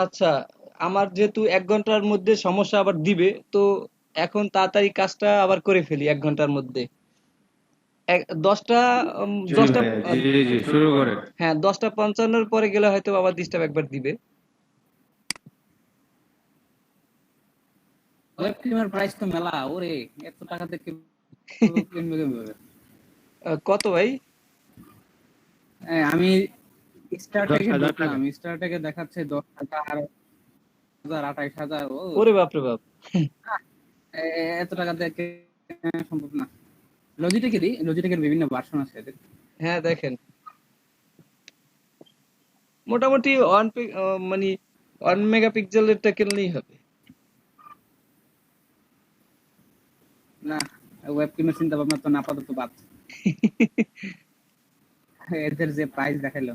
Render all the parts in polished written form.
আচ্ছা, আমার যেহেতু ১ ঘন্টার মধ্যে সমস্যা আবার দিবে, তো এখন তাড়াতাড়ি কাজটা আবার করে ফেলি ১ ঘন্টার মধ্যে। জি ১০টা ভাইয়া, জি জি জি, শুরু করেন। হ্যাঁ, 10:55 পরে গেলে হয়তো আবার ডিস্টার্ব একবার দিবে। ওয়েব ক্রিমের প্রাইস তো মেলা ওরে, এত টাকা দিয়ে কিনবে কিভাবে? কত ভাই? আমি স্টার দশ থেকে হাজার ঢুকলাম, টাকা স্টার থেকে দেখাচ্ছে 10,000, 12,000, 28,000। ও ওরে বাপরে বাপ! এত টাকা দিয়ে কেনা সম্ভব না। লজিটেকের বিভিন্ন ভার্সন আছে এদের। হ্যাঁ, দেখেন মোটামুটি মানে 1 মেগাপিক্সেলেরটা কিনলেই হবে। না, ওয়েব ক্রিমের চিন্তা ভাবনা তো না, আপাতত বাদ। এদের যে প্রাইস দেখাইলো।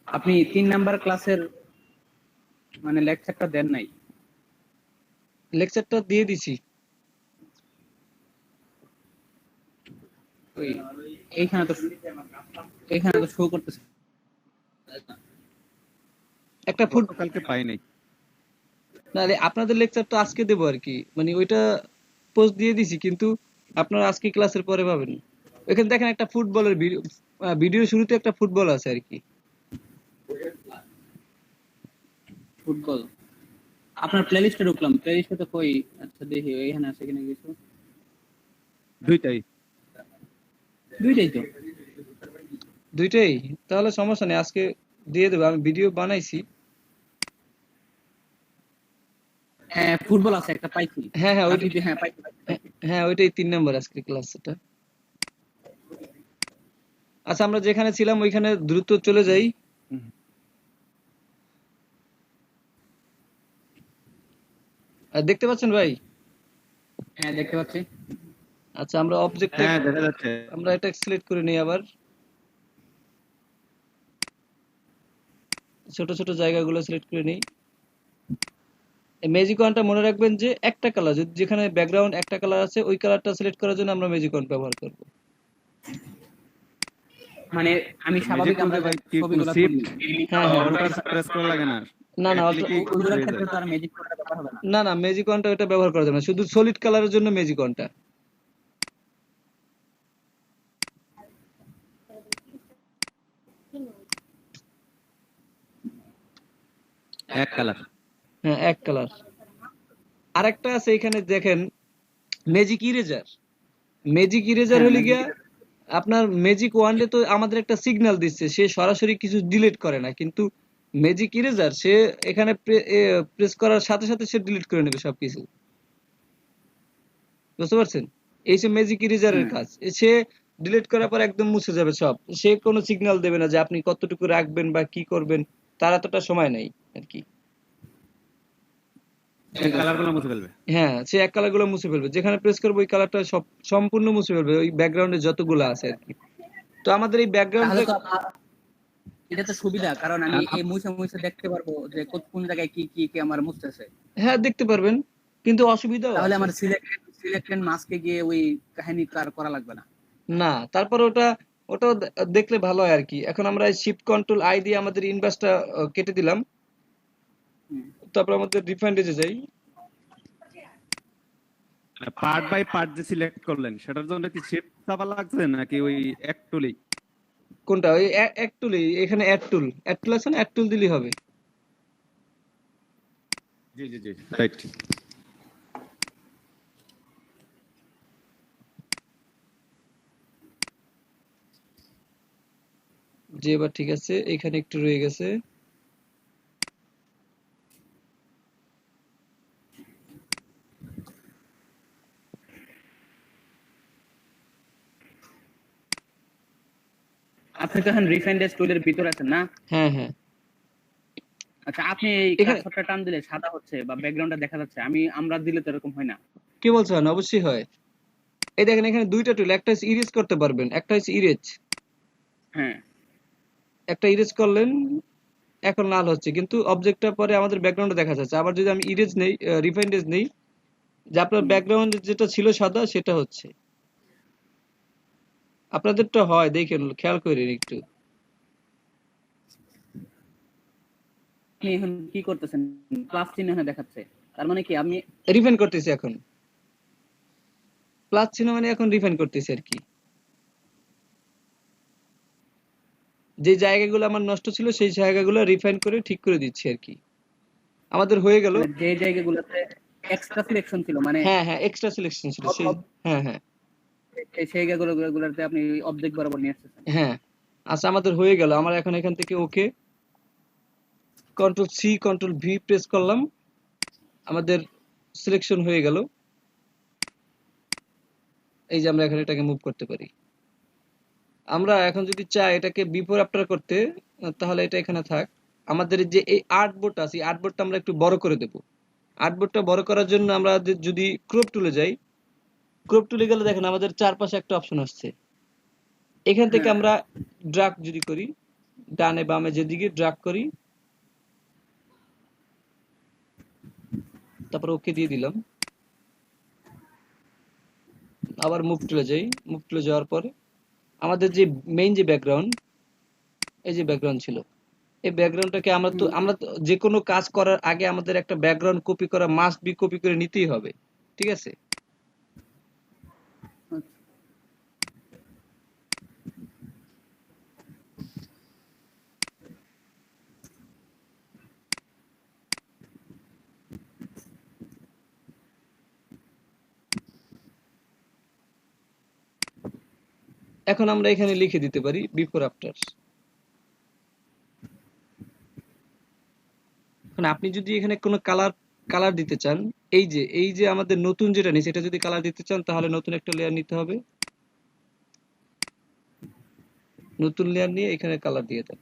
আপনি 3 নাম্বার ক্লাসের মানে লেকচারটা দেন নাই? লেকচারটা দিয়ে দিছি। ওই এইখানে তো এইখানে তো শো করতেছে। একটা ফুড গতকালকে পাই নাই। না রে, আপনাদের লেকচার তো আজকে দেবো আর কি, মানে ওইটা পোস্ট দিয়ে দিছি, কিন্তু আপনারা আজকে ক্লাসের পরে পাবেন। ওইখানে দেখেন একটা ফুটবলের ভিডিও, ভিডিও শুরুতে একটা ফুটবল আছে আর কি। ফুটবল আপনার প্লেলিস্টে ঢুকলাম, প্লেলিস্টে তো কই? আচ্ছা দেখি এইখানে আছে কিনা কিছু। দুইটাই। দুইটাই তো। দুইটাই? তাহলে সমস্যা নেই, আজকে দিয়ে দেবো, আমি ভিডিও বানাইছি। হ্যাঁ ফুটবল আছে একটা পাইছি। হ্যাঁ হ্যাঁ ওইটা, রাজনীতি, হ্যাঁ পাইছি পাইছি হ্যাঁ পাইছি। হ্যাঁ, ওইটাই 3 নম্বর আজকে ক্লাস এটা। আচ্ছা, আমরা যেখানে ছিলাম ওইখানে দ্রুত চলে যাই। হুম। দেখতে পাচ্ছেন ভাই? হ্যাঁ দেখতে পাচ্ছি। আচ্ছা, আমরা অবজেক্টে হ্যাঁ, দেখা যাচ্ছে। আমরা এটা সিলেক্ট করে নিই আবার। ছোট ছোট জায়গাগুলো সিলেক্ট করে নিই। ম্যাজিক ওয়ানটা মনে রাখবেন যে একটা কালার, যেখানে ব্যাকগ্রাউন্ড একটা কালার আছে ওই কালারটা সিলেক্ট করার জন্য আমরা ম্যাজিক ওয়ান ব্যবহার করব। মানে আমি ম্যাজিক স্বাভাবিক আমরা বলতে যে ভাই কি কোনো ছবিগুলো তুলি, শিফট হ্যাঁ হ্যাঁ, অল্টার প্রেস করা লাগে না? না না এক ও- ক্লিকেই ওইগুলোর হয়ে ক্ষেত্রে যায়। তো আর ম্যাজিক করার ব্যাপার হবে না। না না, ম্যাজিক ওয়ানটা ওটা ব্যবহার করা যাবে না, শুধু সলিড কালারের জন্য ম্যাজিক ওয়ানটা। এক কালার। হ্যাঁ, এক কালার। আরেকটা আছে এখানে দেখেন, ম্যাজিক ইরেজার। ম্যাজিক ইরেজার হ্যাঁ হলে ম্যাজিক। গিয়া আপনার ম্যাজিক ওয়ান্ডে তো আমাদের একটা সিগন্যাল দিচ্ছে, সে সরাসরি কিছু ডিলিট করে না, কিন্তু ম্যাজিক ইরেজার সে এখানে প্রেস করার সাথে সাথে সে ডিলিট করে নেবে সবকিছু। বুঝতে পারছেন? এই যে ম্যাজিক ইরেজারের হুম। কাজ, সে ডিলিট করার পর একদম মুছে যাবে সব, সে কোনো সিগন্যাল দেবে না যে আপনি কতটুকু রাখবেন বা কি করবেন, তার এতটা সময় নেই আর কি। সে কালারগুলো মুছে ফেলবে। হ্যাঁ, সে এক কালার গুলো মুছে ফেলবে, যেখানে প্রেস করবে ওই কালারটা সব সম্পূর্ণ মুছে ফেলবে, ওই ব্যাকগ্রাউন্ডে যতগুলো আছে আর কি। তো আমাদের এই তাহলে ব্যাকগ্রাউন্ডটা, তো এটা তো সুবিধা, কারণ আমি এই মুছে মুছে দেখতে পারবো যে কোন জায়গায় কি কি কি আমার মুছতেছে। হ্যাঁ দেখতে পারবেন, কিন্তু অসুবিধাও তাহলে আছে। আমার সিলেক্টেড মাস্কে গিয়ে ওই কাহিনী করা লাগবে না। না, তারপরে ওটাও দেখলে ভালো হয় আর কি। এখন আমরা শিফট কন্ট্রোল আই দিয়ে আমাদের ইনভার্সটা কেটে দিলাম। হুম। তারপর আমাদের রিফাইন্ডেজে যাই। পার্ট বাই পার্ট যে সিলেক্ট করলেন সেটার জন্য কি শিফট চাপা লাগছে নাকি ওই এক টুলি? কোনটা? ওই এক টুলে, এখানে অ্যাড টুল আছে না, অ্যাড টুল দিলেই হবে। জি জি জি, রাইট। যে এবার ঠিক আছে, এখানে একটু রয়ে গেছে। আপনি তো এখন রিফাইন্ড টুলের ভিতরে আছেন না? হ্যাঁ হ্যাঁ আচ্ছা, আপনি এই এখানে কার্সরটা টান দিলে সাদা হচ্ছে বা ব্যাকগ্রাউন্ডটা দেখা যাচ্ছে, আমরা দিলে তো এরকম হয় না। কি বলছেন? অবশ্যই হয়। এই দেখেন এখানে দুইটা টুল, একটা হচ্ছে ইরেজ করতে পারবেন, একটা হচ্ছে ইরেজ। হ্যাঁ একটা ইরেজ করলেন, এখন লাল হচ্ছে কিন্তু অবজেক্টটা পরে আমাদের ব্যাকগ্রাউন্ডে দেখা যাচ্ছে। আবার যদি আমি ইরেজ নেই, রিফাইন্ড এজ নেই, যে আপনার হুম। ব্যাকগ্রাউন্ড যেটা ছিল সাদা সেটা হচ্ছে। আপনাদেরটা হয় দেখেন, খেয়াল করেন একটু। আপনি এখন কি করতেছেন? প্লাস চিহ্ন এখানে দেখাচ্ছে, তার মানে কি আপনি রিফাইন করতেছি এখন, প্লাস চিহ্ন মানে এখন রিফাইন করতেছি আর কি। যে জায়গাগুলো আমার নষ্ট ছিল সেই জায়গাগুলো রিফাইন করে ঠিক করে দিচ্ছি আর কি। আমাদের হয়ে গেল। মানে যে জায়গাগুলোতে এক্সট্রা সিলেকশন ছিল, মানে হ্যাঁ হ্যাঁ এক্সট্রা সিলেকশন ছিল সেই। হ্যাঁ হ্যাঁ সেই জায়গাগুলোতে আপনি অবজেক্ট বরাবর নিয়ে আসতেছেন। হ্যাঁ আচ্ছা, আমাদের হয়ে গেল। আমার এখন এখান থেকে okay, control C control V press করলাম, আমাদের সিলেকশন হয়ে গেল। এই যে আমরা এখানে এটাকে মুভ করতে পারি। আমরা এখন যদি চাই এটাকে বিফোর আফটার করতে, তাহলে এটা এখানে থাক। আমাদের যে এই আর্টবোর্ড আছে, আর্টবোর্ডটা আমরা একটু বড় করে দেব। আর্টবোর্ডটা বড় করার জন্য আমরা যদি ক্রপ টুলে যাই, ক্রপ টুলে গেলে দেখেন আমাদের চারপাশে একটা অপশন আসছে। এখান থেকে হ্যাঁ আমরা ড্রাগ যদি করি, ডানে বামে যেদিকে ড্রাগ করি, তারপর ওকে দিয়ে দিলাম। আবার মুভ টুলে যাই, মুভ টুলে যাওয়ার পরে আমাদের যে মেইন যে ব্যাকগ্রাউন্ড, এই যে ব্যাকগ্রাউন্ড ছিল, এই ব্যাকগ্রাউন্ডটাকে আমরা তো যে কোনো কাজ করার আগে আমাদের একটা ব্যাকগ্রাউন্ড কপি করা মাস্ট বি, কপি করে নিতেই হবে, ঠিক আছে? এখন আমরা এখানে লিখে দিতে পারি বিফোর আফটার। এখন আপনি যদি এখানে কোনো কালার কালার দিতে চান, এই যে আমাদের নতুন যেটা নিয়েছে এটা যদি কালার দিতে চান, তাহলে নতুন একটা লেয়ার নিতে হবে। নতুন লেয়ার নিয়ে এখানে কালার দিয়ে দেন।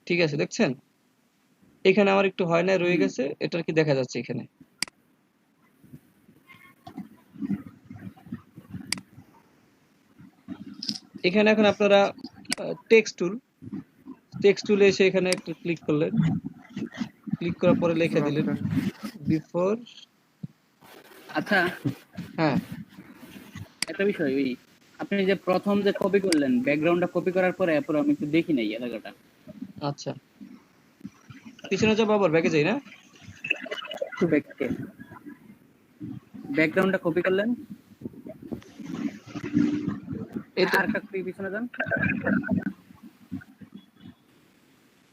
ঠিক আছে, দেখছেন এখানে আমার একটু হয় না, রয়ে গেছে, এটা কি দেখা যাচ্ছে এখানে। এখানে এখন আপনারা টেক্সট টুল, টেক্সট টুলে এসে এখানে একটু ক্লিক করলেন, ক্লিক করার পরে লিখে দিলেন বিফোর। আচ্ছা, হ্যাঁ একটা বিষয়, ওই আপনি যে প্রথম যে কপি করলেন ব্যাকগ্রাউন্ডটা কপি করার পরে এরপর আমি একটু দেখি নাই এলাকাটা। আচ্ছা, পিছনে যাবো, আবার ব্যাকে যাই না? একটু ব্যাককে ব্যাকগ্রাউন্ডটা কপি করলেন, এই তো, আর একটা পিছনে যান।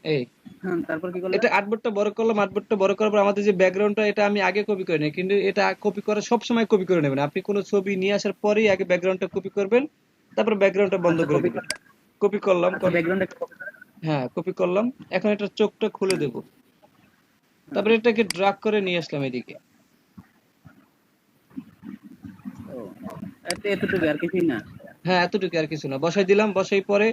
এই হ্যাঁ, তারপর কি করলেন? এটা আর্টবোর্ডটা বড় করলাম। আর্টবোর্ডটা বড় করার পর আমাদের যে ব্যাকগ্রাউন্ডটা, এটা আমি আগে কপি করি না, কিন্তু এটা কপি করে সব সময় কপি করে নেবেন। আপনি কোনো ছবি নিয়ে আসার পরেই আগে ব্যাকগ্রাউন্ডটা কপি করবেন, তারপর ব্যাকগ্রাউন্ডটা বন্ধ আচ্ছা করে কপি দিবেন। কপি করলাম, আচ্ছা ব্যাকগ্রাউন্ডে হ্যাঁ কপি করলাম। এখন এটা চোখটা খুলে দেব, তারপরে এটাকে ড্রাগ করে নিয়ে আসলাম এদিকে। এতটুকু আর কিছুই না। হ্যাঁ এতটুকু, আর কিছু না। বসাই দিলাম, বসাই পরে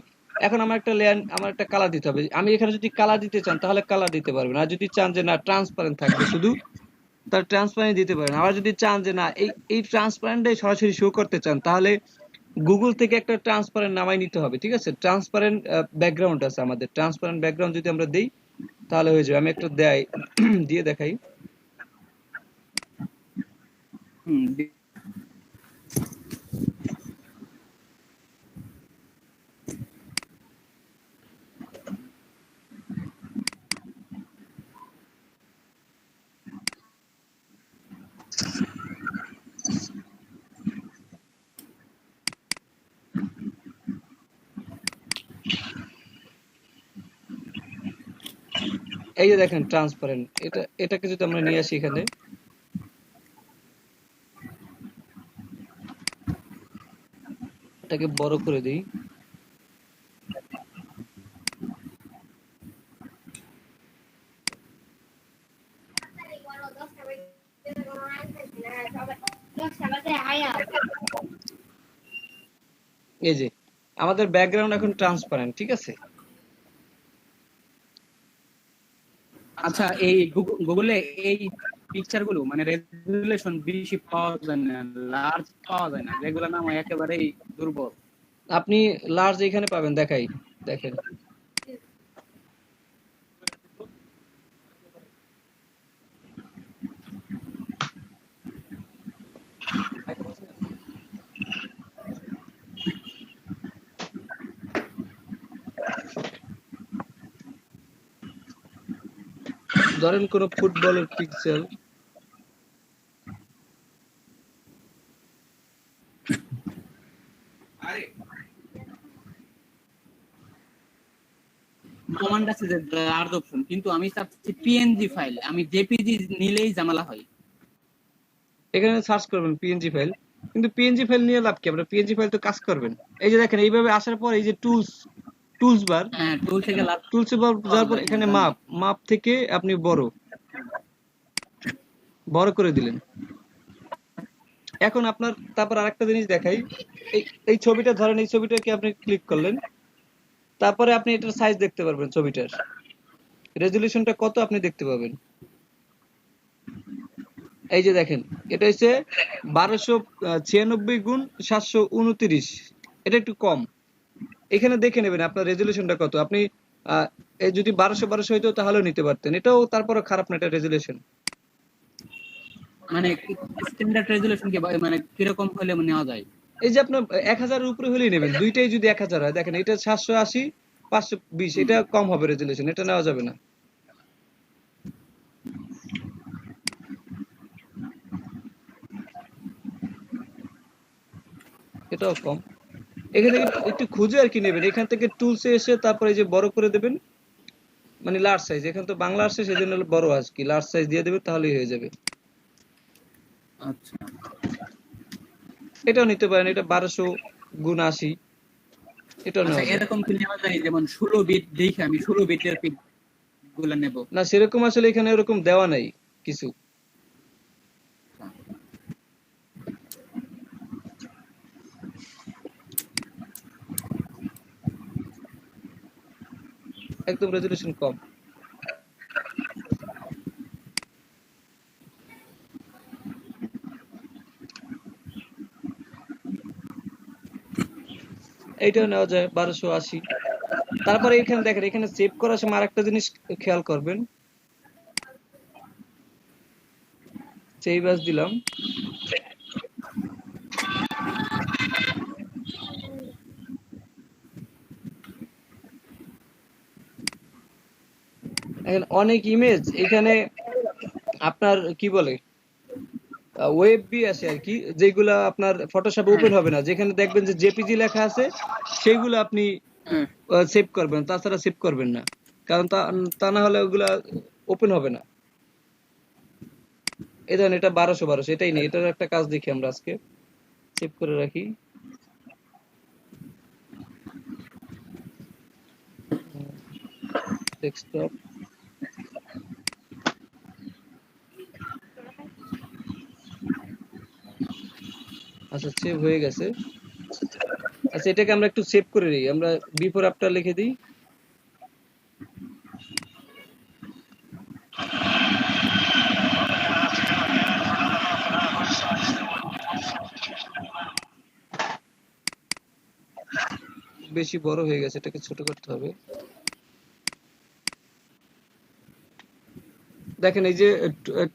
এখন আমার একটা লেয়ার, আমার একটা কালার দিতে হবে। আমি এখানে যদি কালার দিতে চান তাহলে কালার দিতে পারবেন, আর যদি চান যে না ট্রান্সপারেন্ট থাকবে শুধু, তার ট্রান্সপারেন্ট দিতে পারেন। আবার যদি চান যে না এই ট্রান্সপারেন্টটাই সরাসরি শো করতে চান, তাহলে গুগল থেকে একটা ট্রান্সপারেন্ট নামাই নিতে হবে, ঠিক আছে? ট্রান্সপারেন্ট ব্যাকগ্রাউন্ড আছে আমাদের, ট্রান্সপারেন্ট ব্যাকগ্রাউন্ড যদি আমরা দেই তাহলে হয়ে যাবে। আমি একটা দিয়ে দেখাই। হুম, এই যে দেখেন ট্রান্সপারেন্ট, এটাকে যদি আমরা নিয়ে আসি এখানে, এটাকে বড় করে দিই, এই যে আমাদের ব্যাকগ্রাউন্ড এখন ট্রান্সপারেন্ট, ঠিক আছে? আচ্ছা, এই গুগলে এই পিকচার গুলো মানে রেজুলেশন বেশি পাওয়া যায় না, লার্জ পাওয়া যায় না, যেগুলো নাম একেবারেই দুর্বল। আপনি লার্জ এখানে পাবেন, দেখাই, দেখেন। ধরেন কোন ফুটবলের পিক্সেল, কমান্ড আছে যে লার্জ অপশন, কিন্তু আমি চাচ্ছি পিএনজি ফাইল, আমি জেপিজি নিলেই ঝামেলা হয়। এখানে সার্চ করবেন পিএনজি ফাইল, কিন্তু পিএনজি ফাইল নিয়ে লাভ কি? আপনার পিএনজি ফাইল তো কাজ করবেন। এই যে দেখেন, এইভাবে আসার পর এই যে টুলস, টুলস বার, হ্যাঁ, টুল থেকে লার্জ টুলস বার পাওয়া যাওয়ার পর যায়, হ্যাঁ এখানে জানি। মাপ, মাপ থেকে আপনি বড়, বড় করে দিলেন। এখন আপনার তারপর আরেকটা জিনিস দেখাই, এই এই ছবিটা ধরেন, এই ছবিটাকে আপনি ক্লিক করলেন, তারপরে আপনি এটার সাইজ দেখতে পারবেন, ছবিটার রেজলিউশনটা কত আপনি দেখতে পাবেন। এই যে দেখেন, এটা হচ্ছে 1296 × 729, এটা একটু কম। এখানে দেখে নেবেন আপনার রেজলিউশনটা কত। আপনি এই যদি 1200 হইতো তাহলেও নিতে পারতেন, এটাও তারপরে খারাপ না, এটা রেজলিউশন। মানে স্ট্যান্ডার্ড রেজুলেশন কি মানে কিরকম হলে নেওয়া যায়? এই যে আপনার 1000 উপরে হলেই নেবেন, দুইটাই যদি 1000 হয়, দেখেন এটা 780 520, এটা কম হবে রেজলিউশন, এটা নেওয়া যাবে না। এটাও কম। এখান থেকে একটু খুঁজে আর কি নেবেন, এখান থেকে টুলসে এসে তারপরে এই যে বড় করে দেবেন, মানে লার্জ সাইজ, এখানে তো বাংলা আসছে সেজন্য বড় কি লার্জ সাইজ দিয়ে দেবে, তাহলেই হয়ে যাবে। আচ্ছা এটাও নিতে পারেন, এটা 1200 × 80, এটাও আচ্ছা, নেওয়া যায়। এরকম কি নেওয়া যায় যেমন 16 বিট দেখে আমি 16 বিটের পিক গুলো নেব? না, সেরকম আসলে এখানে এরকম দেওয়া নাই কিছু। একদম রেজলিউশন কম। এইটাও নেওয়া যায় 1280। তারপরে এখানে দেখেন, এখানে সেভ করার সময় আরেকটা জিনিস খেয়াল করবেন, সেভ অ্যাজ দিলাম, এখন অনেক ইমেজ এখানে আপনার কি বলে ওয়েব বি আসে আর কি, যেগুলা আপনার ফটোশপ হ্যাঁ ওপেন হবে না, যেখানে দেখবেন যে জেপিজি লেখা আছে সেইগুলো আপনি হ্যাঁ। সেভ করবেন, তাছাড়া সেভ করবেন না, কারণ তা তা না হলে ওগুলা ওপেন হবে না। এই ধরেন এটা 1200, এটাই নেই, এটার একটা কাজ দেখি আমরা আজকে, সেভ করে রাখি। ডেস্কটপ, আচ্ছা সেভ হয়ে গেছে। আচ্ছা, এটাকে আমরা একটু সেভ করে নিই, আমরা বিফোর আফটার লিখে দিই। বেশি বড় হয়ে গেছে, এটাকে ছোট করতে হবে। দেখেন এই যে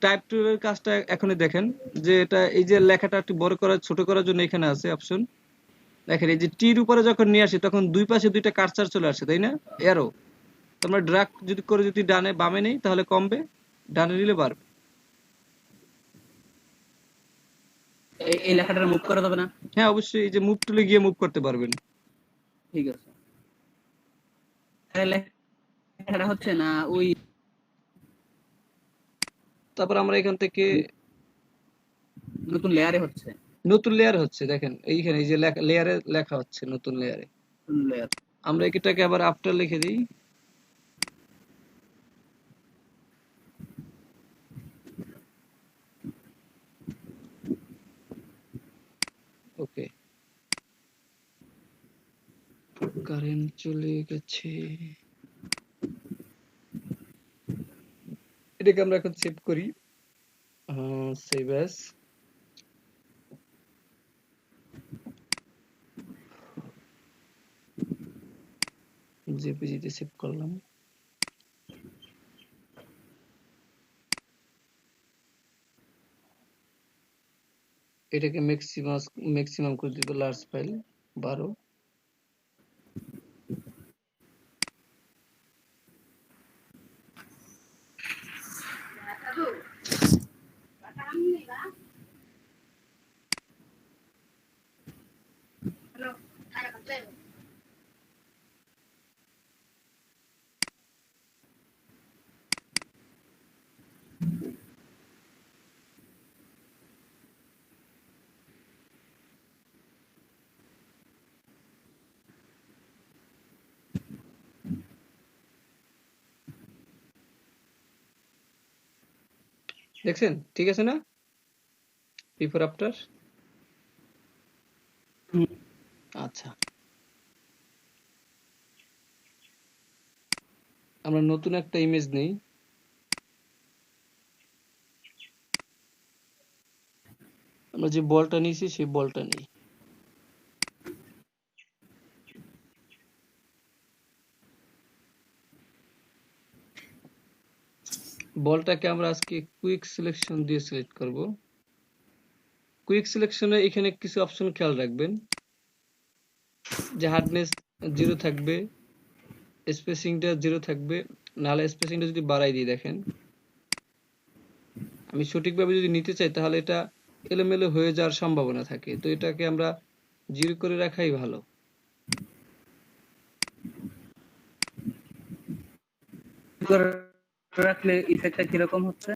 টাইপ টুলের কাজটা এখনই দেখেন, যে এটা এই যে লেখাটা একটু বড় করা ছোট করার জন্য এখানে আছে অপশন। দেখেন এই যে টির উপরে যখন নিয়ে আসি তখন দুই পাশে দুইটা কার্সার চলে আসে, তাই না? এরো, তোমরা ড্র্যাগ যদি করে যদি ডানে বামে নেই তাহলে কমবে, ডানে নিলে বাড়বে। এই লেখাটা মুভ করা যাবে না? হ্যাঁ অবশ্যই, এই যে মুভ টুলে গিয়ে মুভ করতে পারবেন। ঠিক আছে। লেখাটা হচ্ছে না ওই তারপর আমরা এখান থেকে নতুন লেয়ারে হচ্ছে? নতুন লেয়ার হচ্ছে, দেখেন এইখানে এই যে লেয়ারে লেখা হচ্ছে নতুন লেয়ারে। লেয়ার। আমরা এটাকে আবার আফটার লিখে দিই। ওকে, কারেন্ট চলে গেছে। এটাকে আমরা এখন সেভ করি। Save as. জেপিজি তে সেভ করলাম। এটাকে ম্যাক্সিমাম করে দিব, লার্জ ফাইল 12। দেখছেন ঠিক আছে না? Before after. আচ্ছা, আমরা নতুন একটা ইমেজ নেই। আমরা যে বলটা নিয়েছি সেই বলটা নেই। বলটাকে আমরা আজকে কুইক সিলেকশন দিয়ে সিলেক্ট করব। কুইক সিলেকশনে এখানে কিছু অপশন খেয়াল রাখবেন, যে হার্ডনেস 0 থাকবে, স্পেসিংটা 0 থাকবে, নাহলে স্পেসিংটা যদি বাড়াই দিই, দেখেন আমি সঠিকভাবে যদি নিতে চাই তাহলে এটা এলোমেলো হয়ে যাওয়ার সম্ভাবনা থাকে, তো এটাকে আমরা 0 করে রাখাই ভালো। রাখলে ইফেক্টটা কিরকম হচ্ছে?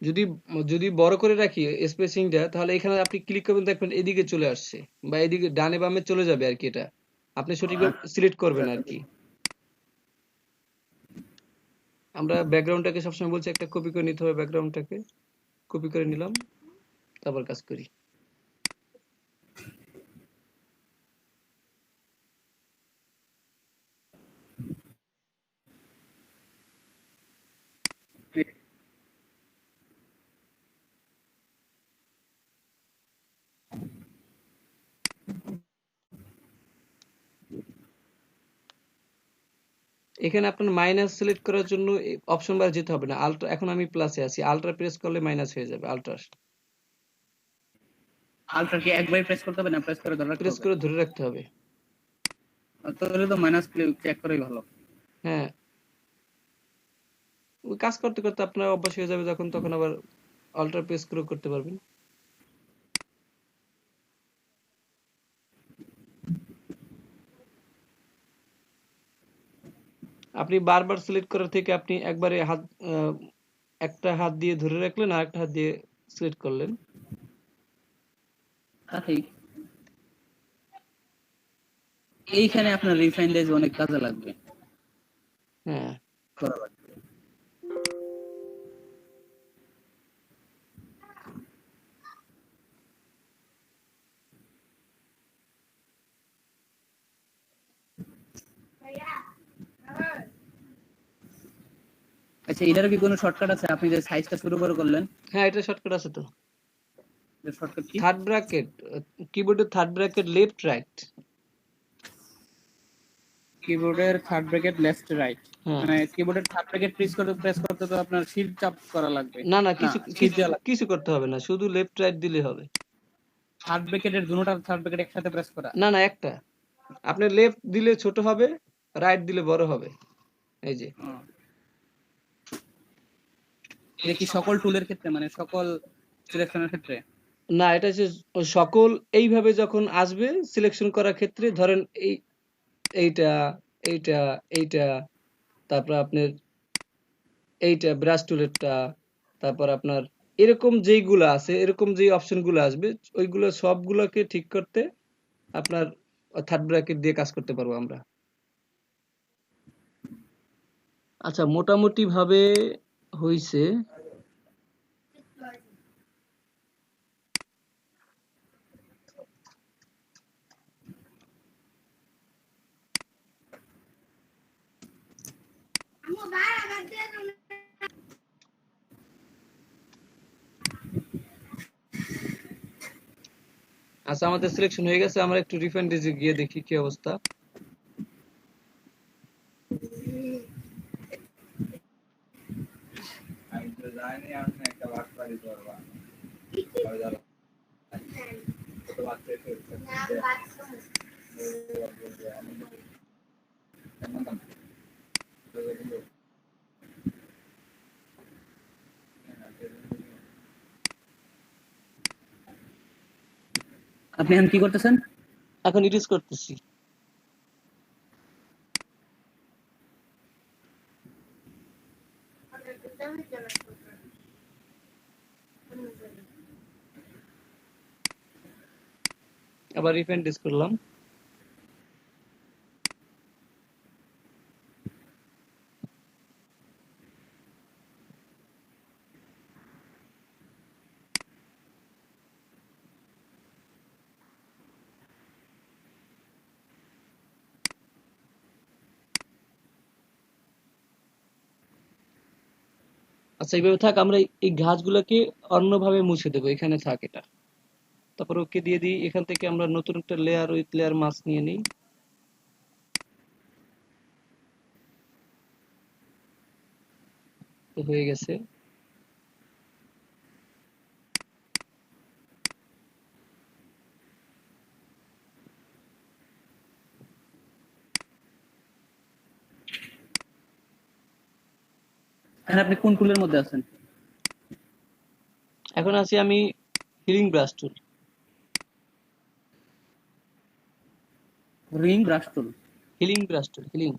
যদি যদি বড় করে রাখি স্পেসিংটা, তাহলে এখানে আপনি ক্লিক করবেন, দেখবেন এদিকে চলে আসছে বা এদিকে ডানে বামে চলে যাবে আর কি। এটা আপনি সঠিকভাবে সিলেক্ট করবেন আর কি। আমরা ব্যাকগ্রাউন্ডটাকে সবসময় বলছি একটা কপি করে নিতে হবে, ব্যাকগ্রাউন্ডটাকে কপি করে নিলাম, তারপর কাজ করি। এখানে আপনার মাইনাস সিলেক্ট করার জন্য অপশন বার যেতে হবে না, আলট্রা, এখন আমি প্লাসে আছি, আলট্রা প্রেস করলে মাইনাস হয়ে যাবে। আলট্রা আলট্রা কি একবার প্রেস করতে হবে না প্রেস করে ধরে রাখতে প্রেস হবে? করে ধরে রাখতে হবে। তাহলে তো মাইনাস চেক করাই ভালো। হ্যাঁ, ওই কাজ করতে করতে আপনার অভ্যাস হয়ে যাবে, যখন তখন আবার আলট্রা প্রেস করে করতে পারবেন। আপনি বারবার সিলেক্ট করার থেকে আপনি একবারে হাত একটা হাত দিয়ে ধরে রাখলেন আর একটা হাত দিয়ে সিলেক্ট করলেন। তাই এইখানে আপনার রিফাইন্ড এজ অনেক কাজে লাগবে। হ্যাঁ, করা লাগবে। আচ্ছা, এটার কি কোনো শর্টকাট আছে? আপনি যে সাইজটা শুরু করে করলেন, হ্যাঁ, এটা শর্টকাট আছে তো। এর শর্টকাট কি? থার্ড ব্র্যাকেট, কিবোর্ডের থার্ড ব্র্যাকেট লেফট রাইট। কিবোর্ডের থার্ড ব্র্যাকেট লেফট রাইট, হ্যাঁ, মানে কিবোর্ডের থার্ড ব্র্যাকেট প্রেস করতে তো আপনার শিফট চাপ করা লাগবে। না না, না, কিছু শিফট দেওয়া লাগবে। কিছু করতে হবে না, শুধু লেফট রাইট দিলে হবে। থার্ড ব্র্যাকেটের দুটোটা থার্ড ব্র্যাকেট একসাথে প্রেস করা? না না, একটা। আপনি লেফট দিলে ছোট হবে, রাইট দিলে বড় হবে। এই যে এটা কি সকল টুলের ক্ষেত্রে, মানে সকল সিলেকশনের ক্ষেত্রে? না, এটা হচ্ছে সকল এইভাবে যখন আসবে সিলেকশন করার ক্ষেত্রে, ধরেন এইটা এইটা এইটা, তারপর আপনার এইটা ব্রাশ টুলেরটা, তারপর আপনার এরকম যেইগুলো আছে, এরকম যেই অপশনগুলো আসবে, ওইগুলো সবগুলোকে ঠিক করতে আপনার থার্ড ব্র্যাকেট দিয়ে কাজ করতে পারবো আমরা। আচ্ছা, মোটামুটি ভাবে হইছে। আচ্ছা, আমাদের সিলেকশন হয়ে গেছে, আমরা একটু রিফাইন্ড ডিজে গিয়ে দেখি কি অবস্থা। আপনি এখন কি করতেছেন? এখন ইডিট করতেছি। আবার রিফাইন্ড ডিজ করলাম। আচ্ছা, এইভাবে থাক, আমরা এই ঘাসগুলোকে অন্যভাবে মুছে দেবো, এখানে থাক এটা। তারপর ওকে দিয়ে দিই, এখান থেকে আমরা নতুন একটা লেয়ার উইথ লেয়ার মাস্ক নিয়ে নিই। তো হয়ে গেছে। এখন আপনি কোন টুলের মধ্যে আছেন? এখন আছি আমি হিলিং ব্রাশ টুল। রিং ব্রাশ টুল। হিলিং ব্রাশ টুল, হিলিং।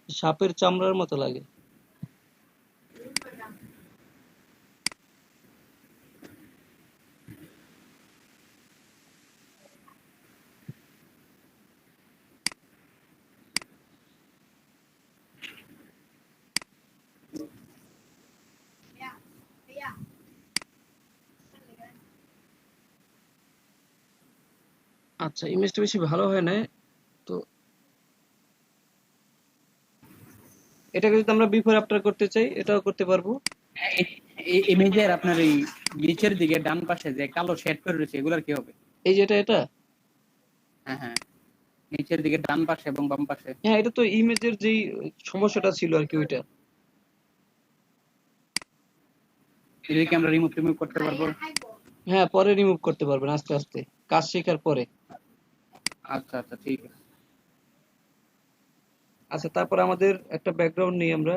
সাপের চামড়ার মতো লাগে। আচ্ছা, ইমেজটা বেশি ভালো হয় না। তো এটাকে যদি আমরা বিফোর আফটার করতে চাই, এটাও করতে পারবো। এই ইমেজের আপনার এই নিচের দিকে ডান পাশে যে কালো শেড করে রয়েছে এগুলার কি হবে? এই যে এটা হ্যাঁ হ্যাঁ, নিচের দিকে ডান পাশে এবং বাম পাশে। হ্যাঁ, এটা তো ইমেজের যেই সমস্যাটা ছিল আর কি, ওইটা। এদিকে আমরা রিমুভ করতে পারবো। হ্যাঁ, পরে রিমুভ করতে পারবেন আস্তে আস্তে, কাজ শেখার পরে। আচ্ছা আচ্ছা, ঠিক আছে। আচ্ছা, তারপর আমাদের একটা ব্যাকগ্রাউন্ড নিই আমরা।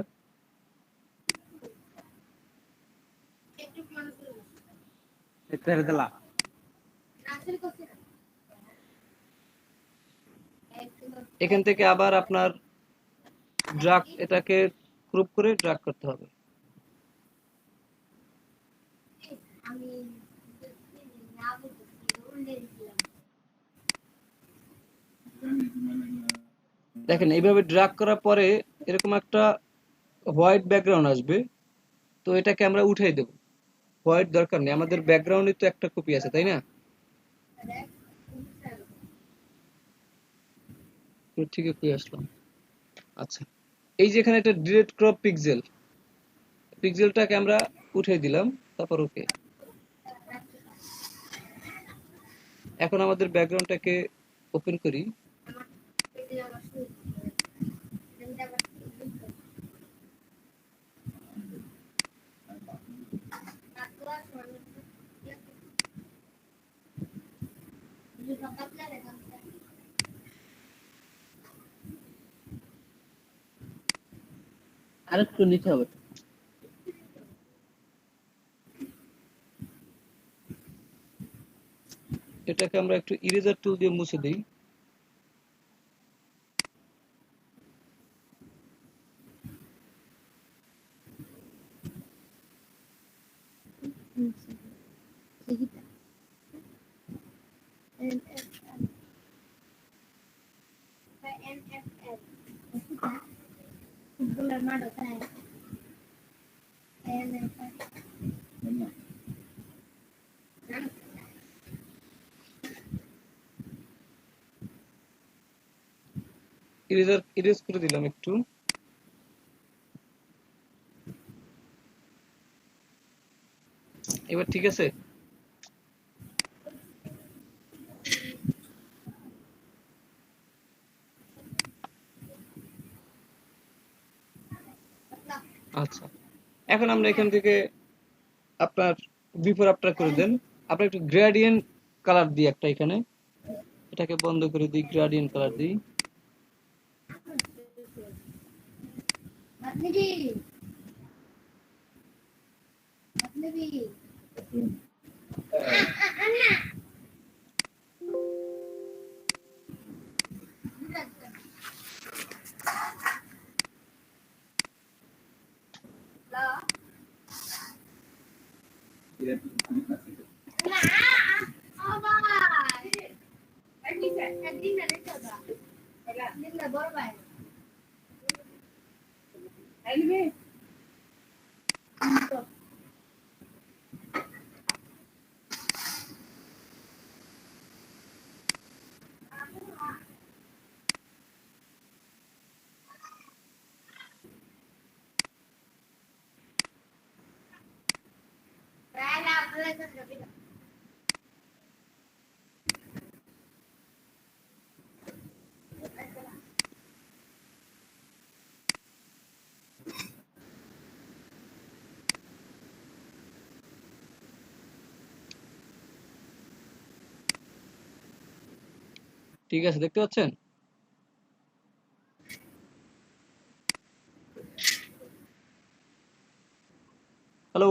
ছেড়ে দিলা। এখান থেকে আবার আপনার ড্রাগ, এটাকে গ্রুপ করে ড্রাগ করতে হবে। দেখেন, এইভাবে ড্রাগ করার পরে এরকম একটা হোয়াইট ব্যাকগ্রাউন্ড আসবে। তো এটাকে আমরা উঠাই দেব। হোয়াইট দরকার নেই, আমাদের ব্যাকগ্রাউন্ডে তো একটা কপি আছে, তাই না? ঠিক আছে, আসলাম। আচ্ছা, এই যে এখানে একটা ডিরেক্ট ক্রপ পিক্সেল, পিক্সেলটাকে আমরা উঠাই দিলাম। তারপর ওকে। এখন আমাদের ব্যাকগ্রাউন্ডটাকে ওপেন করি। আরেকটু নিতে হবে। এটাকে আমরা একটু ইরেজার টুল দিয়ে মুছে দিই। ইরেজ করে দিলাম একটু। এবার ঠিক আছে? আচ্ছা, এখন আমরা এখান থেকে আপনার বিফোর আফটার করে দেন। আপনার একটু গ্রেডিয়েন্ট কালার দিই একটা এখানে, এটাকে বন্ধ করে দিই, গ্রেডিয়েন্ট কালার দিই। ঠিক আছে, দেখতে পাচ্ছেন? হ্যালো,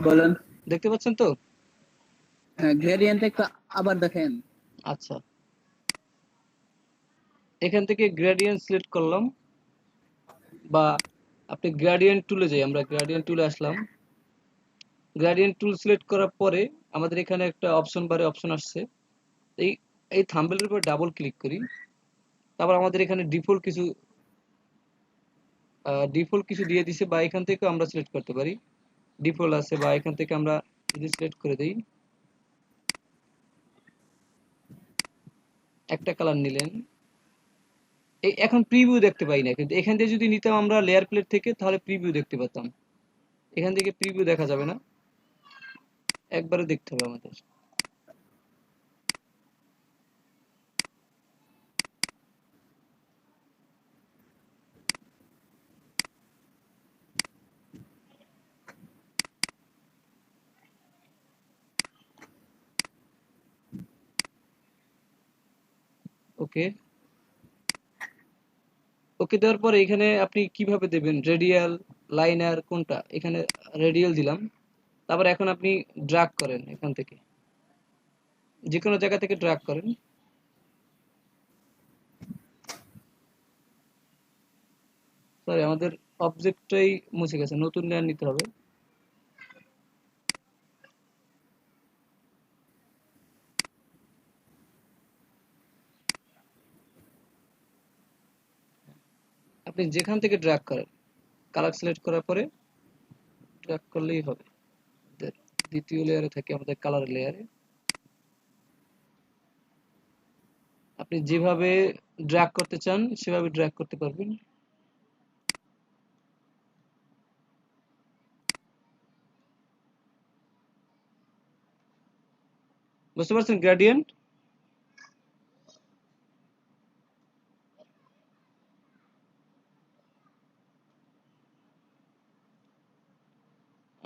বলেন। দেখতে পাচ্ছেন তো? গ্রেডিয়েন্ট একটু আবার দেখেন। আচ্ছা, এখান থেকে গ্রেডিয়েন্ট সিলেক্ট করলাম, বা আপনি গ্রেডিয়েন্ট টুলে যাই, আমরা গ্রেডিয়েন্ট টুলে আসলাম। গ্রেডিয়েন্ট টুল সিলেক্ট করার পরে আমাদের এখানে একটা অপশন বারে অপশন আসছে। এই এই থাম্বনেলের উপর ডাবল ক্লিক করি। তারপর আমাদের এখানে ডিফল্ট কিছু দিয়ে দিছে, বা এখান থেকে আমরা সিলেক্ট করতে পারি। ডিফল্ট আছে, বা এখান থেকে আমরা যদি সিলেক্ট করে দেই, একটা কালার নিলেন। এখন প্রিভিউ দেখতে পাই না, কিন্তু এখান থেকে যদি নিতাম আমরা লেয়ার প্লেট থেকে, তাহলে প্রিভিউ দেখতে পেতাম। এখান থেকে প্রিভিউ দেখা যাবে না, একবারে দেখতে হবে আমাদের। ওকে, ওকে দেওয়ার পরে এখানে আপনি কিভাবে দেবেন, রেডিয়াল, লাইনার কোনটা? এখানে রেডিয়াল দিলাম। তারপর এখন আপনি ড্র্যাগ করেন, এখান থেকে যে কোনো জায়গা থেকে ড্র্যাগ করেন। সরি, আমাদের অবজেক্টটাই মুছে গেছে, নতুন লেয়ার নিতে হবে। আপনি যেখান থেকে ড্র্যাগ করেন, কালার সিলেক্ট করার পরে ড্র্যাগ করলেই হবে। দ্বিতীয় লেয়ারে থাকে আমাদের কালার লেয়ারে, আপনি যেভাবে ড্র্যাগ করতে চান সেভাবে ড্র্যাগ করতে পারবেন। বুঝতে পারছেন গ্রেডিয়েন্ট?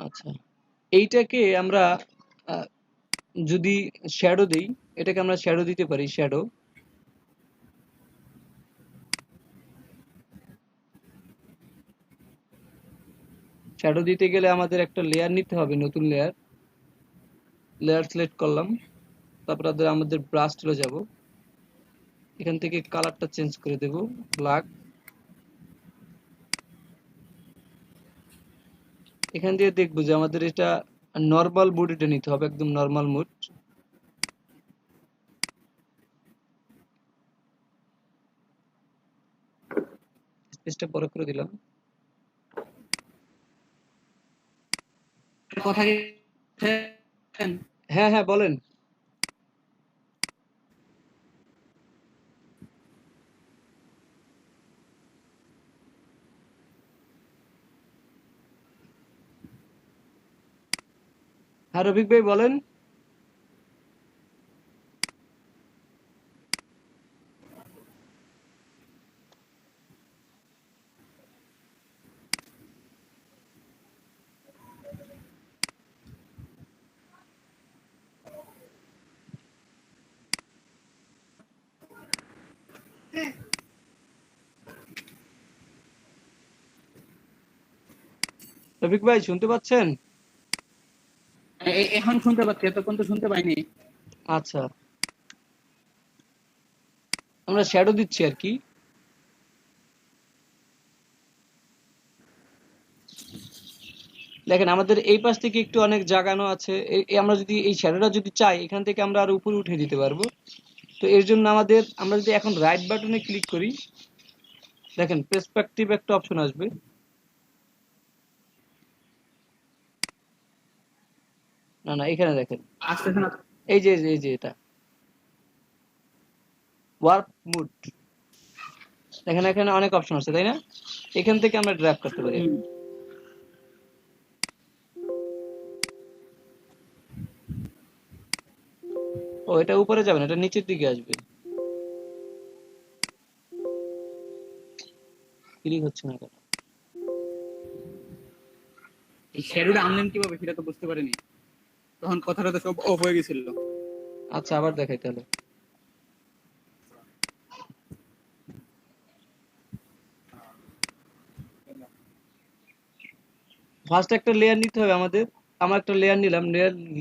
আচ্ছা, এইটাকে আমরা আহ, যদি শ্যাডো দেই, এটাকে আমরা শ্যাডো দিতে পারি। শ্যাডো শ্যাডো দিতে গেলে আমাদের একটা লেয়ার নিতে হবে, নতুন লেয়ার। লেয়ার সিলেক্ট করলাম, তারপর আমাদের ব্রাশ টুলে যাব, এখান থেকে কালারটা চেঞ্জ করে দেব ব্ল্যাক। এখান দিয়ে দেখবো যে আমাদের এটা নর্মাল মুড, এটা নিতে হবে একদম নর্মাল মুড। পেজটা বড় করে দিলাম। কথা কি হ্যাঁ হ্যাঁ বলেন। হ্যাঁ রফিক ভাই বলেন। রফিক ভাই শুনতে পাচ্ছেন? এখন শুনতে পাচ্ছি, এতক্ষণ তো শুনতে পাইনি। আচ্ছা, আমরা শ্যাডো দিচ্ছি আর কি। দেখেন আমাদের এই পাশ থেকে একটু অনেক জাগানো আছে, আমরা যদি এই শ্যাডোটা যদি চাই এখান থেকে আমরা আরো উপরে উঠে দিতে পারবো। তো এর জন্য আমরা যদি এখন রাইট বাটনে ক্লিক করি, দেখেন পার্সপেক্টিভ একটা অপশন আসবে। না না, এখানে দেখেন, আসতেছে না। এই যে এটা ওয়ার্প মুড, দেখেন এখানে অনেক অপশন আছে তাই না? এখান থেকে আমরা ড্র্যাগ করতে পারি। হুম। ও এটা উপরে যাবে না, এটা নিচের দিকে আসবে। ক্লিক হচ্ছে না কেন? এই শ্যাডোটা আনলেন কিভাবে সেটা তো বুঝতে পারিনি, তখন কথাটা তো সব অফ হয়ে গেছিল। আচ্ছা আবার দেখাই তাহলে। ফার্স্ট একটা লেয়ার নিতে হবে আমাদের। আমরা একটা লেয়ার নিলাম,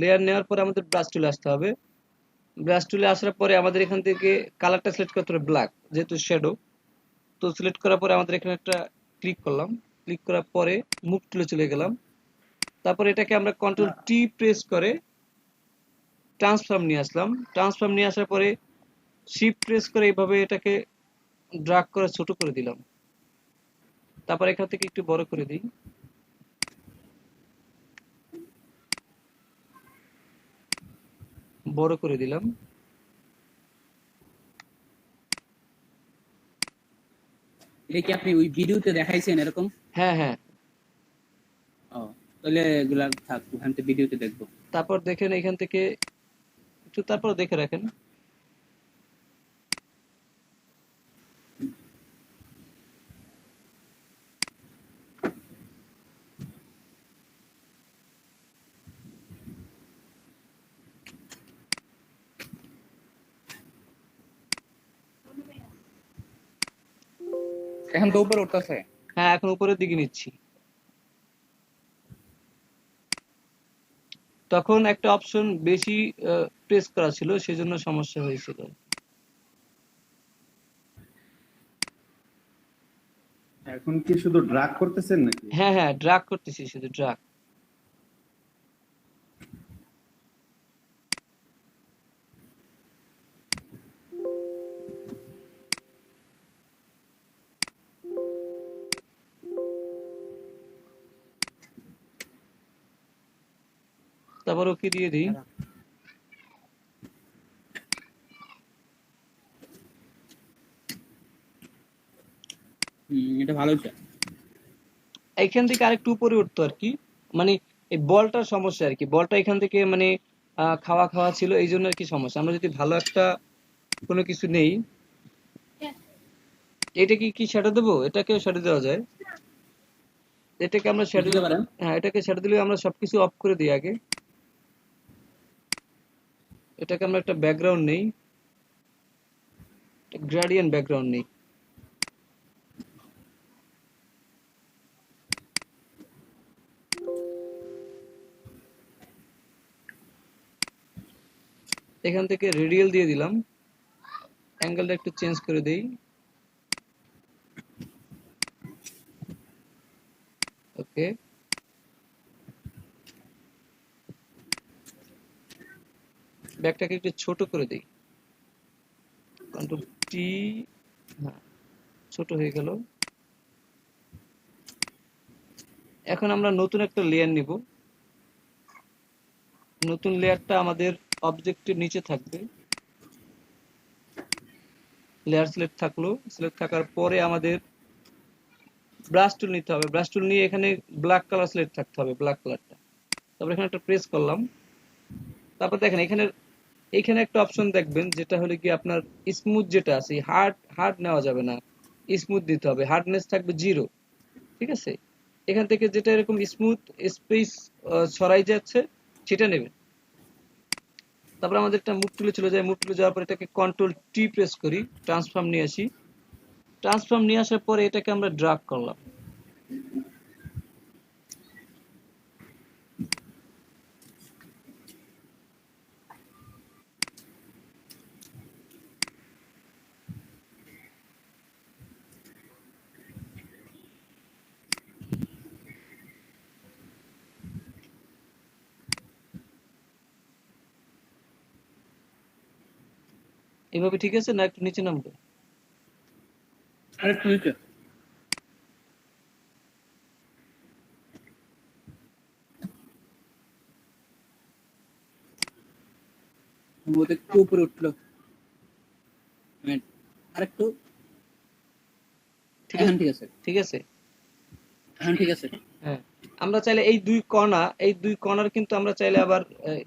লেয়ার নেওয়ার পরে আমাদের ব্রাশ টুলে আসতে হবে। ব্রাশ টুলে আসার পরে আমাদের এখান থেকে কালারটা সিলেক্ট করতে হবে ব্ল্যাক, যেহেতু শ্যাডো। তো সিলেক্ট করার পরে আমাদের এখানে একটা ক্লিক করলাম, ক্লিক করার পরে মুভ টুলে চলে গেলাম। তারপরে এটাকে আমরা কন্ট্রোল টি প্রেস করে ট্রান্সফর্ম নিয়ে আসলাম। ট্রান্সফর্ম নিয়ে আসার পরে শিফট প্রেস করে এইভাবে এটাকে ড্রাগ করে ছোট করে দিলাম। তারপর এখান থেকে একটু বড় করে দিই। বড় করে দিলাম। এটা কি আপনি ওই ভিডিওতে দেখাইছেন এরকম? হ্যাঁ হ্যাঁ। ও, তাহলে এগুলা থাক, ওখান থেকে ভিডিওতে দেখবো। তারপর দেখেন এখান থেকে একটু তারপর দেখে রাখেন। এখন তো উপরে উঠতেছে। হ্যাঁ এখন উপরের দিকে নিচ্ছি। তখন একটা অপশন বেশি প্রেস করা ছিল, সেজন্য সমস্যা হয়েছিল। এখন কি শুধু ড্রাগ করতেছেন নাকি? হ্যাঁ হ্যাঁ, ড্রাগ করতেছি, শুধু ড্রাগ। তারপর ওকে দিয়ে দিই। এটা ভালো হচ্ছে। এখান থেকে আরেকটু উপরে উঠতো আর কি, মানে এই বলটার সমস্যা আর কি। বলটা এখান থেকে মানে খাওয়া খাওয়া ছিল, এই জন্য আর কি সমস্যা। আমরা যদি ভালো একটা কোনো কিছু নেই। এটা কি শ্যাডো দেবো? এটাকেও শ্যাডো দেওয়া যায়। এটাকে আমরা শ্যাডো, দিতে পারেন। হ্যাঁ এটাকে শ্যাডো দিলে আমরা সবকিছু অফ করে দিই আগে। এটাকে আমরা একটা ব্যাকগ্রাউন্ড নেই, গ্রেডিয়েন্ট ব্যাকগ্রাউন্ড নেই। এখান থেকে রেডিয়াল দিয়ে দিলাম, অ্যাঙ্গেলটা একটু চেঞ্জ করে দেই। ওকে, ব্যাগটাকে একটু ছোট করে দেই, কন্ট্রোল টি। হ্যাঁ ছোট হয়ে গেল। এখন আমরা নতুন একটা লেয়ার নিব। নতুন লেয়ারটা আমাদের অবজেক্টের নিচে থাকবে। লেয়ার সিলেক্ট থাকলো, সিলেক্ট থাকার পরে আমাদের ব্রাশ টুল নিতে হবে। ব্রাশ টুল নিয়ে এখানে ব্ল্যাক কালার সিলেক্ট থাকতে হবে, ব্ল্যাক কালারটা। তারপর এখানে একটা প্রেস করলাম। তারপর দেখেন এখানে এখানে একটা অপশন দেখবেন যেটা হলো কি আপনার স্মুথ যেটা আছে, হার্ড হার্ড নেওয়া যাবে না, স্মুথ দিতে হবে। হার্ডনেস থাকবে 0, ঠিক আছে? এখান থেকে যেটা এরকম স্মুথ স্পেস ছড়াই যাচ্ছে সেটা নেবেন। তারপর আমাদের একটা মুভ টুলে চলে যায়। মুভ টুলে যাওয়ার পর এটাকে কন্ট্রোল টি প্রেস করি, ট্রান্সফর্ম নিয়ে আসি। ট্রান্সফর্ম নিয়ে আসার পরে এটাকে আমরা ড্রাগ করলাম। এভাবে ঠিক আছে না? একটু নিচে নামবে? আরেকটু নিচে। সম্ভবত একটু উপরে উঠলো। হ্যাঁ, আরেকটু। ঠিক এখন আছে, ঠিক আছে। ঠিক আছে। এখন ঠিক আছে। হ্যাঁ, আমরা চাইলে এই দুই কর্নার কিন্তু আমরা চাইলে আবার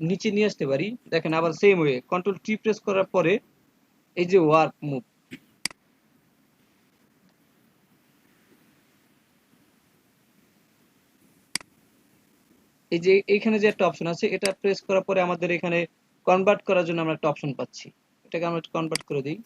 নিচে নিয়ে আসতে পারি। দেখেন আবার same way control T press করার পরে এই যে ওয়ার্ক মুভ, এই যে এইখানে যে একটা অপশন আছে এটা প্রেস করার পরে আমাদের এখানে কনভার্ট করার জন্য আমরা একটা অপশন পাচ্ছি। এটাকে আমরা কনভার্ট করে দিই।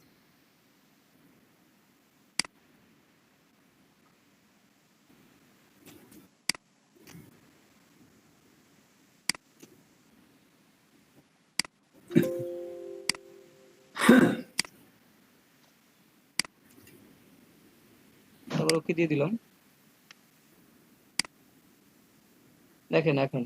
তারপর ওকে দিয়ে দিলাম। দেখেন এখন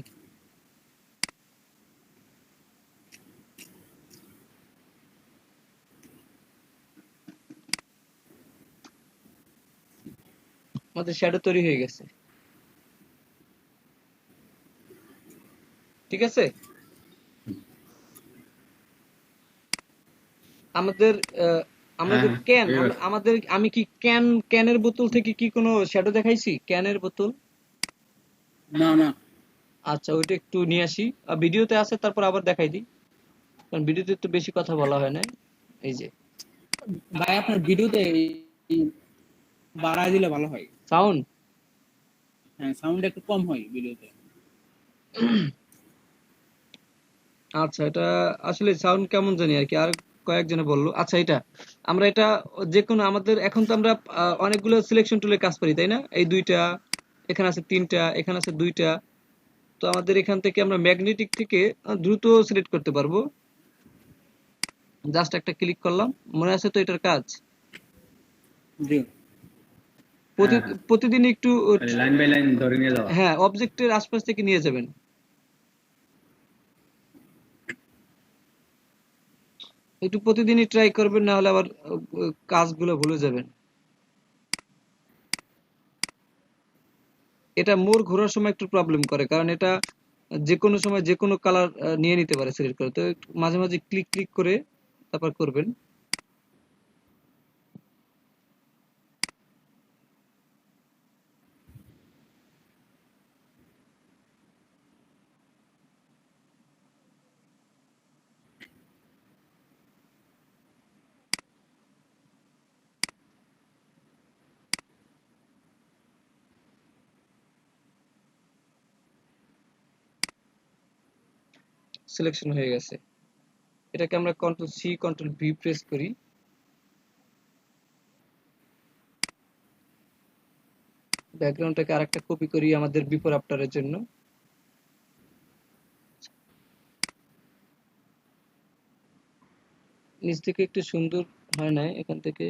আমাদের শ্যাডো তৈরি হয়ে গেছে, ঠিক আছে? আমাদের আমাদের ক্যান, আমাদের আমি কি ক্যানের বোতল থেকে কি কোনো শ্যাডো দেখাইছি? ক্যানের বোতল? না না, আচ্ছা, ওইটা একটু নিয়ে আসি। ভিডিওতে আছে, তারপর আবার দেখাই দিই, কারণ ভিডিওতে একটু বেশি কথা বলা হয় না। এই যে ভাই আপনার ভিডিওতে বাড়ায় দিলে ভালো হয়। সাউন্ড, হ্যাঁ, সাউন্ড একটু কম হয় ভিডিওতে। আচ্ছা এটা আসলে সাউন্ড কেমন জানি আর কি, আর কয়েকজনে বললো। আচ্ছা এটা আমরা এটা যে কোনো আমাদের এখন তো আমরা অনেকগুলো সিলেকশন টুলে কাজ করি তাই না? এই দুইটা, এখানে আছে তিনটা, এখানে আছে দুইটা। তো আমাদের এখান থেকে আমরা ম্যাগনেটিক থেকে দ্রুত সিলেক্ট করতে পারবো। জাস্ট একটা ক্লিক করলাম, মনে আছে তো এটার কাজ? জি। প্রতিদিন একটু লাইন বাই লাইন ধরে নিয়ে যাওয়া। হ্যাঁ, অবজেক্টের আশপাশ থেকে নিয়ে যাবেন। একটু প্রতিদিনই ট্রাই করবেন, না হলে আবার কাজগুলো ভুলে যাবেন। এটা মোর ঘোরার সময় একটু প্রবলেম করে, কারণ এটা যে কোনো সময় যে কোনো কালার নিয়ে নিতে পারে সিলেক্ট করে। তো একটু মাঝে মাঝে ক্লিক ক্লিক করে তারপর করবেন। সিলেকশন হয়ে গেছে। এটাকে আমরা control C control V press করি। ব্যাকগ্রাউন্ডটাকে আরেকটা কপি করি আমাদের বিফোর আফটারের জন্য। নিচ থেকে একটু সুন্দর হয় না এখান থেকে?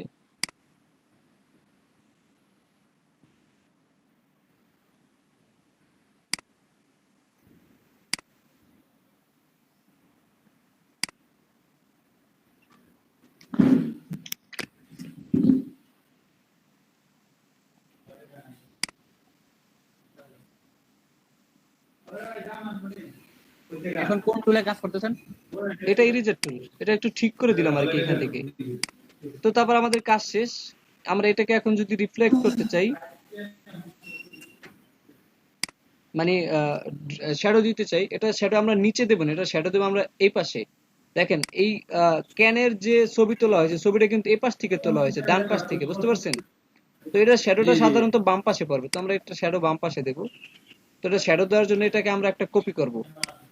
এখন কোন টুলে কাজ করতেছেন? এটা ইরেজার টুল, এটা একটু ঠিক করে দিলাম আর কি এখান থেকে। তো তারপর আমাদের কাজ শেষ। আমরা এটাকে এখন যদি রিফ্লেক্ট করতে চাই, মানে শ্যাডো দিতে চাই, এটা শ্যাডো আমরা নিচে দেবো না, এটা শ্যাডো দেবো আমরা এই পাশে। দেখেন এই ক্যানের যে ছবি তোলা হয়েছে, ছবিটা কিন্তু এই পাশ থেকে তোলা হয়েছে, ডান পাশ থেকে, বুঝতে পারছেন? তো এটা শ্যাডোটা সাধারণত বাম পাশে পড়বে, তো আমরা একটা শ্যাডো বাম পাশে দেবো। তো এটা শ্যাডো দেওয়ার জন্য এটাকে আমরা একটা কপি করব।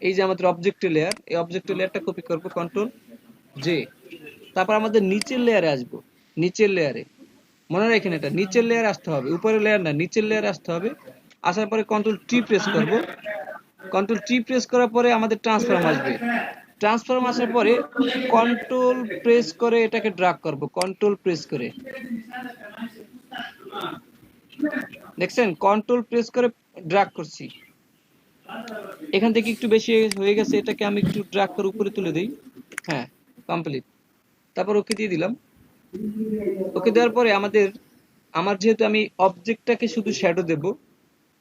এই যে আমাদের অবজেক্টের লেয়ার, এই অবজেক্টের লেয়ারটা কপি করব, কন্ট্রোল জে। তারপর আমাদের নিচের লেয়ারে আসবো। নিচের লেয়ারে মনে রাখেন, এটা নিচের লেয়ার আসতে হবে, উপরের লেয়ার না, নিচের লেয়ার আসতে হবে। আসার পরে কন্ট্রোল টি প্রেস করব। কন্ট্রোল টি প্রেস করার পরে আমাদের ট্রান্সফর্ম আসবে। ট্রান্সফর্ম আসার পরে কন্ট্রোল প্রেস করে এটাকে ড্রাগ করব, কন্ট্রোল প্রেস করে। দেখছেন, কন্ট্রোল প্রেস করে ড্রাগ করছি। এখান থেকে একটু বেশি হয়ে গেছে, এটাকে আমি একটু ড্রাগ করে উপরে তুলে দিই। হ্যাঁ, কমপ্লিট। তারপর ওকে দিয়ে দিলাম। ওকে দেওয়ার পরে আমার যেহেতু আমি অবজেক্টটাকে শুধু শ্যাডো দেব,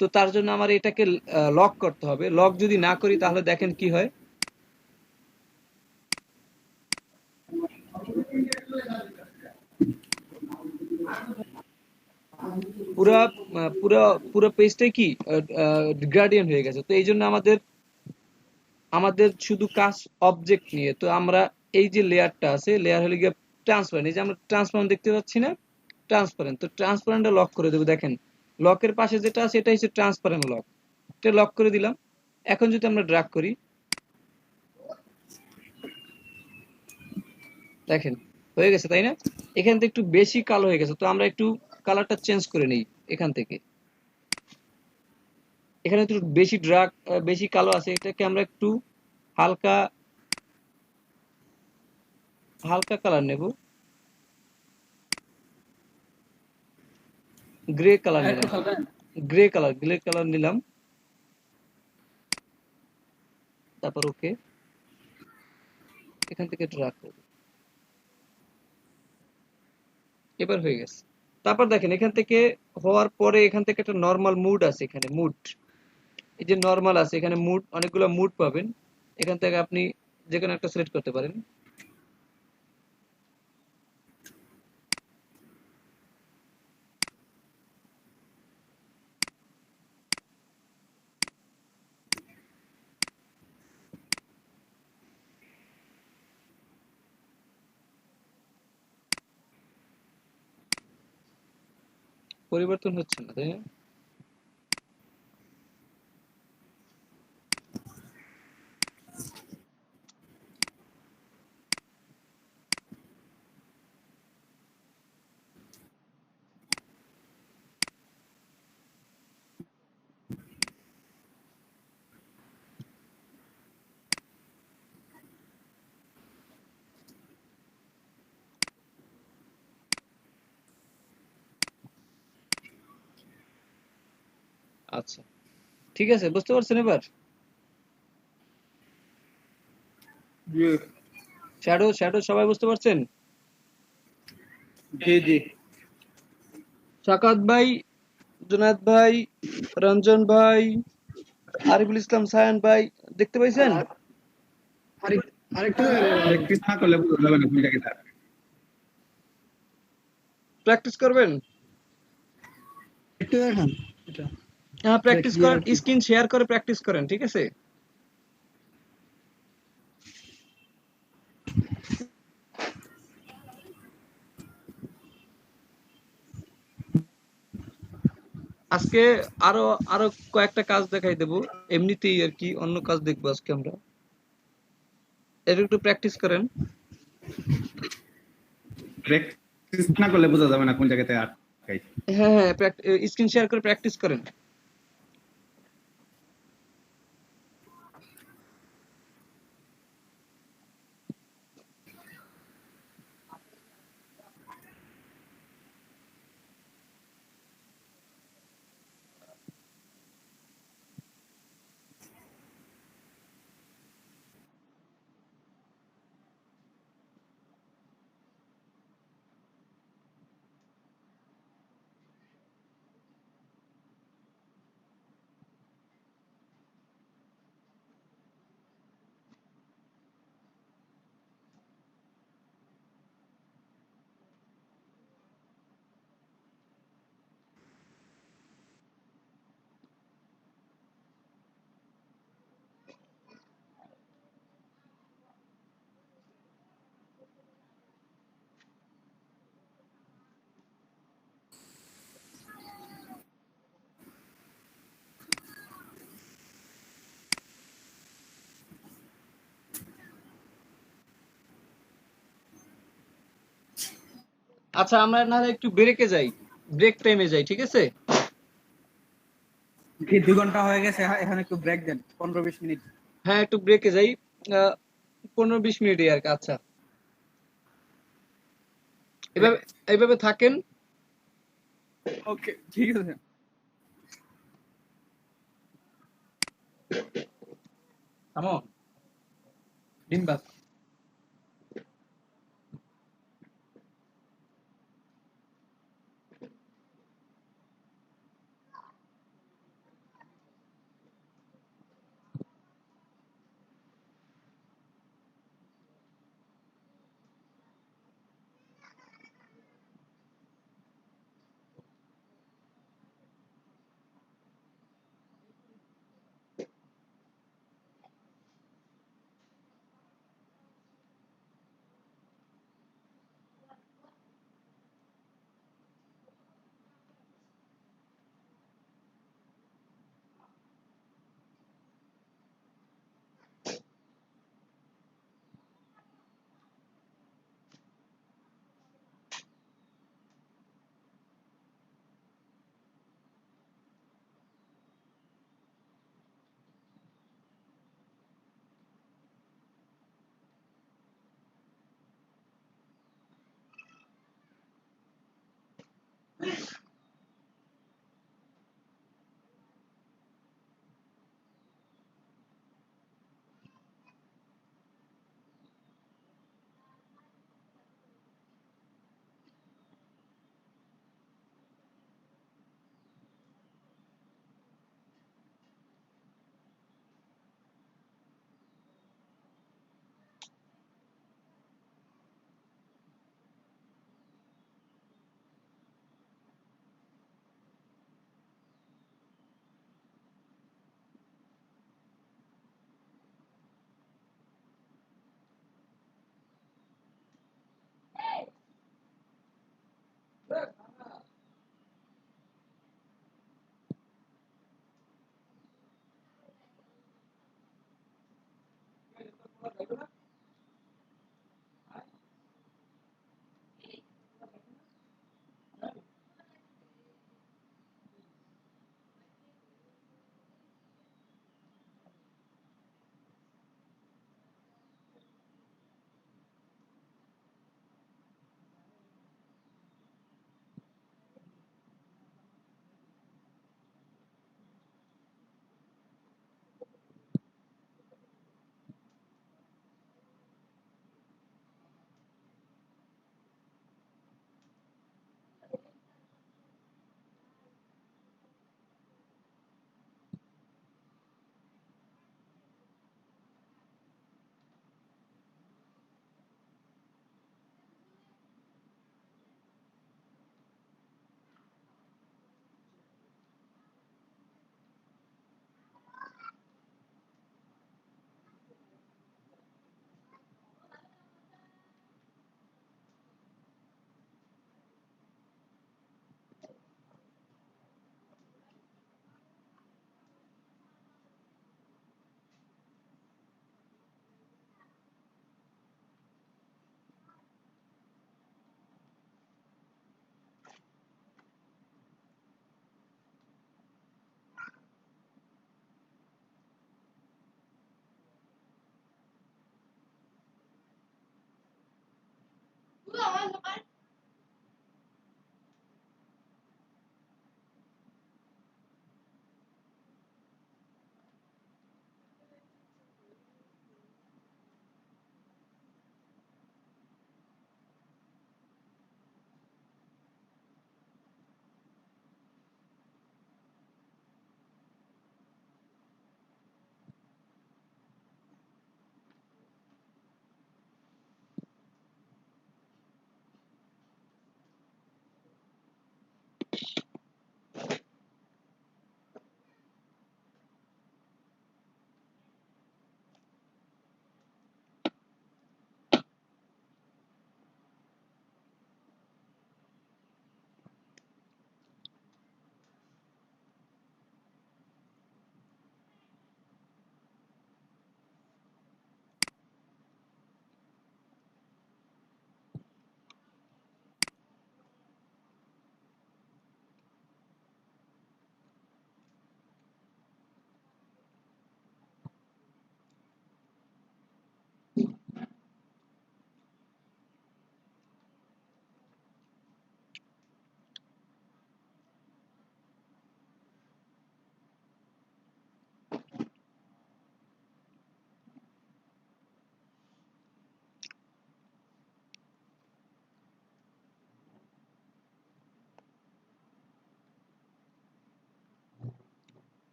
তো তার জন্য আমার এটাকে লক করতে হবে। লক যদি না করি তাহলে দেখেন কি হয়। পুরা পুরা পুরো পেজটাই কি গ্রেডিয়েন্ট হয়ে গেছে। তো এই জন্য আমাদের আমাদের শুধু কাজ অবজেক্ট নিয়ে। তো আমরা এই যে লেয়ারটা আছে, লেয়ার হলে গিয়ে ট্রান্সপারেন্ট, এই যে আমরা ট্রান্সপারেন্ট দেখতে পাচ্ছি না, ট্রান্সপারেন্ট। তো ট্রান্সপারেন্টটা লক করে দেবো। দেখেন লকের পাশে যেটা আছে এটা হচ্ছে ট্রান্সপারেন্ট লক, এটা লক করে দিলাম। এখন যদি আমরা ড্র্যাগ করি, দেখেন হয়ে গেছে, তাই না? এখান থেকে একটু বেশি কালো হয়ে গেছে, তো আমরা একটু কালারটা চেঞ্জ করে নিই এখান থেকে। এখানে একটু বেশি বেশি কালো আছে, এটাকে আমরা একটু হালকা হালকা কালার নেব, গ্রে কালার আর একটু নিলাম। হালকা। গ্রে কালার নিলাম। তারপর ওকে, এখান থেকে ড্র্যাগ করব। এবার হয়ে গেছে। তারপর দেখেন এখান থেকে হওয়ার পরে এখান থেকে একটা নরমাল মুড আছে, এখানে মুড, এই যে নরমাল আছে এখানে মুড, অনেকগুলো মুড পাবেন। এখান থেকে আপনি যে কোনো একটা সিলেক্ট করতে পারেন। পরিবর্তন হচ্ছে না, তাই না? আচ্ছা, ঠিক আছে, বুঝতে পারছেন এবার? জি শ্যাডো শ্যাডো সবাই বুঝতে পারছেন? জি জি। সাকাত ভাই, জুনায়েদ ভাই, রঞ্জন ভাই, আরিফুল ইসলাম সায়ান ভাই, দেখতে পাইছেন? আরেকটু প্র্যাকটিস না করলে বোঝা যাবে না কোন জায়গায় দাঁড়াবে। প্র্যাকটিস করবেন? একটু দেখান এটা। হ্যাঁ, প্র্যাকটিস করেন, স্ক্রিন শেয়ার করে প্র্যাকটিস করেন, ঠিক আছে? আজকে আরো আরো কয়েকটা কাজ দেখাই দেবো, এমনিতেই আর কি, অন্য কাজ দেখবো আজকে আমরা। এটা একটু প্র্যাকটিস করেন। প্র্যাকটিস না করলে বোঝা যাবে না কোন জায়গাতে আটকাইছে। হ্যাঁ হ্যাঁ, স্ক্রিন শেয়ার করে প্র্যাকটিস করেন। আচ্ছা আমরা না হয় একটু ব্রেকে যাই, ব্রেক টাইমে যাই, ঠিক আছে? কি 2 ঘন্টা হয়ে গেছে, এখন একটু ব্রেক দেন 15-20 মিনিট। হ্যাঁ একটু ব্রেকে যাই, 15-20 মিনিটই আর কি। আচ্ছা এভাবে এইভাবে থাকেন। ওকে, ঠিক আছে। থামো, ডিম বাস।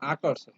আকর্ষণ